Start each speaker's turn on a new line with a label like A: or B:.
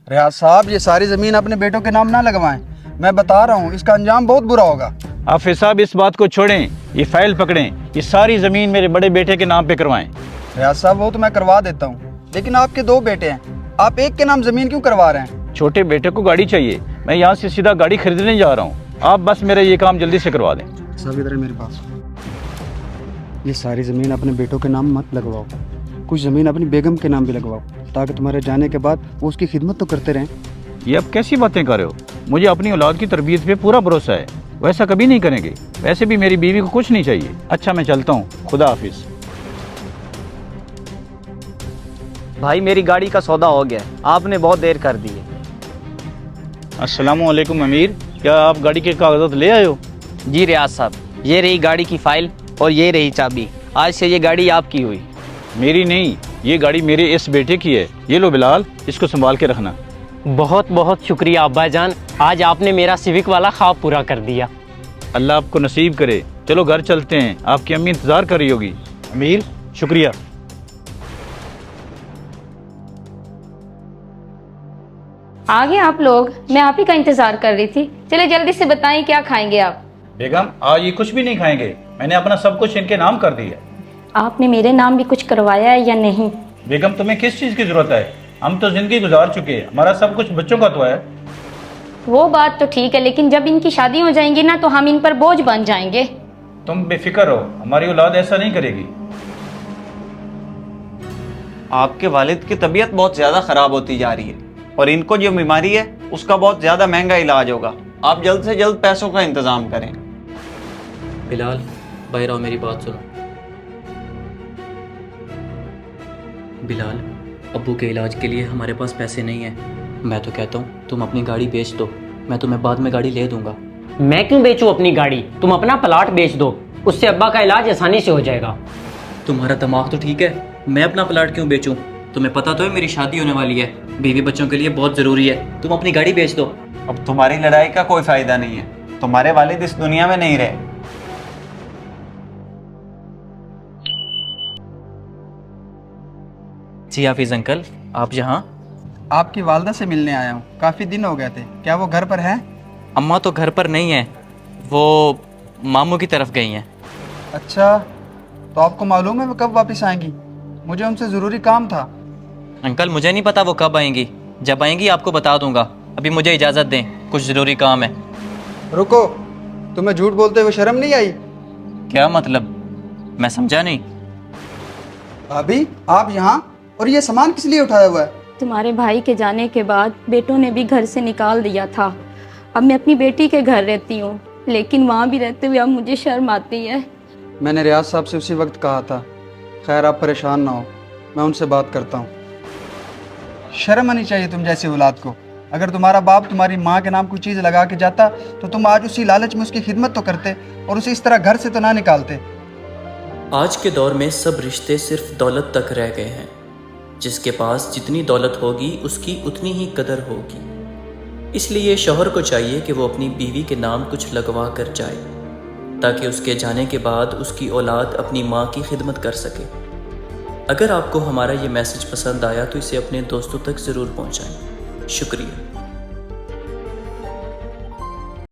A: ریاض صاحب یہ ساری زمین اپنے بیٹوں کے نام نہ لگوائیں، میں بتا رہا ہوں اس کا انجام بہت برا ہوگا۔
B: حافظ صاحب اس بات کو چھوڑیں، یہ فائل پکڑیں، یہ ساری زمین میرے بڑے بیٹے کے نام پہ کروائیں۔
A: ریاض صاحب وہ تو میں کروا دیتا ہوں، لیکن آپ کے 2 بیٹے ہیں، آپ ایک کے نام زمین کیوں کروا رہے ہیں؟
B: چھوٹے بیٹے کو گاڑی چاہیے، میں یہاں سے سیدھا گاڑی خریدنے جا رہا ہوں، آپ بس میرا یہ کام جلدی سے کروا دیں۔
A: صاحب ادھر ہے میرے پاس، یہ ساری زمین اپنے بیٹوں کے نام مت لگواؤ، کچھ زمین اپنی بیگم کے نام بھی لگواؤ تاکہ تمہارے جانے کے بعد وہ اس کی خدمت تو کرتے رہیں۔
B: یہ اب کیسی باتیں کر رہے ہو؟ مجھے اپنی اولاد کی تربیت پہ پورا بھروسہ ہے، ویسا کبھی نہیں کریں گے، ویسے بھی میری بیوی کو کچھ نہیں چاہیے۔ اچھا میں چلتا ہوں، خدا حافظ۔
C: بھائی میری گاڑی کا سودا ہو گیا ہے، آپ نے بہت دیر کر دی ہے۔
B: السلام علیکم امیر، کیا آپ گاڑی کے کاغذات لے آئے ہو؟
C: جی ریاض صاحب، یہ رہی گاڑی کی فائل اور یہ رہی چابی، آج سے یہ گاڑی آپ کی ہوئی۔
B: میری نہیں، یہ گاڑی میرے اس بیٹے کی ہے، یہ لو بلال، اس کو سنبھال کے رکھنا۔
D: بہت بہت شکریہ ابا جان، آج آپ نے میرا سیوک والا خواب پورا کر دیا۔
B: اللہ آپ کو نصیب کرے، چلو گھر چلتے ہیں، آپ کی امی انتظار کر رہی ہوگی۔ امیر شکریہ۔
E: آگے آپ لوگ، میں آپ ہی کا انتظار کر رہی تھی، چلے جلدی سے بتائیں کیا کھائیں گے آپ؟
B: بیگم آج یہ کچھ بھی نہیں کھائیں گے، میں نے اپنا سب کچھ ان کے نام کر دیا۔
E: آپ نے میرے نام بھی کچھ کروایا ہے یا نہیں؟
B: بیگم تمہیں کس چیز کی ضرورت ہے؟ ہم تو زندگی گزار چکے ہیں، ہمارا سب کچھ بچوں کا تو ہے۔
E: وہ بات تو ٹھیک ہے، لیکن جب ان کی شادی ہو جائیں گی نا تو ہم ان پر بوجھ بن جائیں گے۔
B: تم بے فکر ہو، ہماری اولاد ایسا نہیں کرے گی۔
C: آپ کے والد کی طبیعت بہت زیادہ خراب ہوتی جا رہی ہے اور ان کو جو بیماری ہے اس کا بہت زیادہ مہنگا علاج ہوگا، آپ جلد سے جلد پیسوں کا انتظام کریں۔
F: بلال باہر آؤ، میری بات سنو۔ بلال، ابو کے علاج کے لیے ہمارے پاس پیسے نہیں ہیں، میں تو کہتا ہوں تم اپنی گاڑی بیچ دو، میں تمہیں بعد میں گاڑی لے دوں گا۔
D: میں کیوں بیچوں اپنی گاڑی؟ تم اپنا پلاٹ بیچ دو، اس سے ابا کا علاج آسانی سے ہو جائے گا۔
F: تمہارا دماغ تو ٹھیک ہے، میں اپنا پلاٹ کیوں بیچوں؟ تمہیں پتہ تو ہے میری شادی ہونے والی ہے، بیوی بچوں کے لیے بہت ضروری ہے، تم اپنی گاڑی بیچ دو۔
C: اب تمہاری لڑائی کا کوئی فائدہ نہیں ہے، تمہارے والد اس دنیا میں نہیں رہے۔
F: جی حافظ انکل، آپ یہاں؟
A: آپ کی والدہ سے ملنے آیا ہوں، کافی دن ہو گئے تھے، کیا وہ گھر پر ہیں؟
F: اماں تو گھر پر نہیں ہیں، وہ ماموں کی طرف گئی ہیں۔
A: اچھا، تو آپ کو معلوم ہے وہ کب واپس آئیں گی؟ مجھے ان سے ضروری کام تھا۔
F: انکل مجھے نہیں پتا وہ کب آئیں گی، جب آئیں گی آپ کو بتا دوں گا، ابھی مجھے اجازت دیں، کچھ ضروری کام ہے۔
A: رکو، تمہیں جھوٹ بولتے ہوئے شرم نہیں آئی؟
F: کیا مطلب؟ میں سمجھا نہیں۔
A: بھابھی آپ یہاں، اور یہ سامان کس لیے اٹھایا ہوا ہے؟
E: تمہارے بھائی کے جانے کے بعد بیٹوں نے بھی گھر سے نکال دیا تھا، اب میں اپنی بیٹی کے گھر رہتی ہوں، لیکن وہاں بھی رہتے ہوئے اب مجھے شرم آتی ہے۔
A: میں نے ریاض صاحب سے اسی وقت کہا تھا، خیر آپ پریشان نہ ہو، میں ان سے بات کرتا ہوں۔ شرم آنی چاہیے تم جیسی اولاد کو، اگر تمہارا باپ تمہاری ماں کے نام کوئی چیز لگا کے جاتا تو تم آج اسی لالچ میں اس کی خدمت تو کرتے اور اسے اس طرح گھر سے تو نہ نکالتے۔
F: آج کے دور میں سب رشتے صرف دولت تک رہ گئے ہیں، جس کے پاس جتنی دولت ہوگی اس کی اتنی ہی قدر ہوگی، اس لیے شوہر کو چاہیے کہ وہ اپنی بیوی کے نام کچھ لگوا کر جائے تاکہ اس کے جانے کے بعد اس کی اولاد اپنی ماں کی خدمت کر سکے۔ اگر آپ کو ہمارا یہ میسج پسند آیا تو اسے اپنے دوستوں تک ضرور پہنچائیں۔ شکریہ۔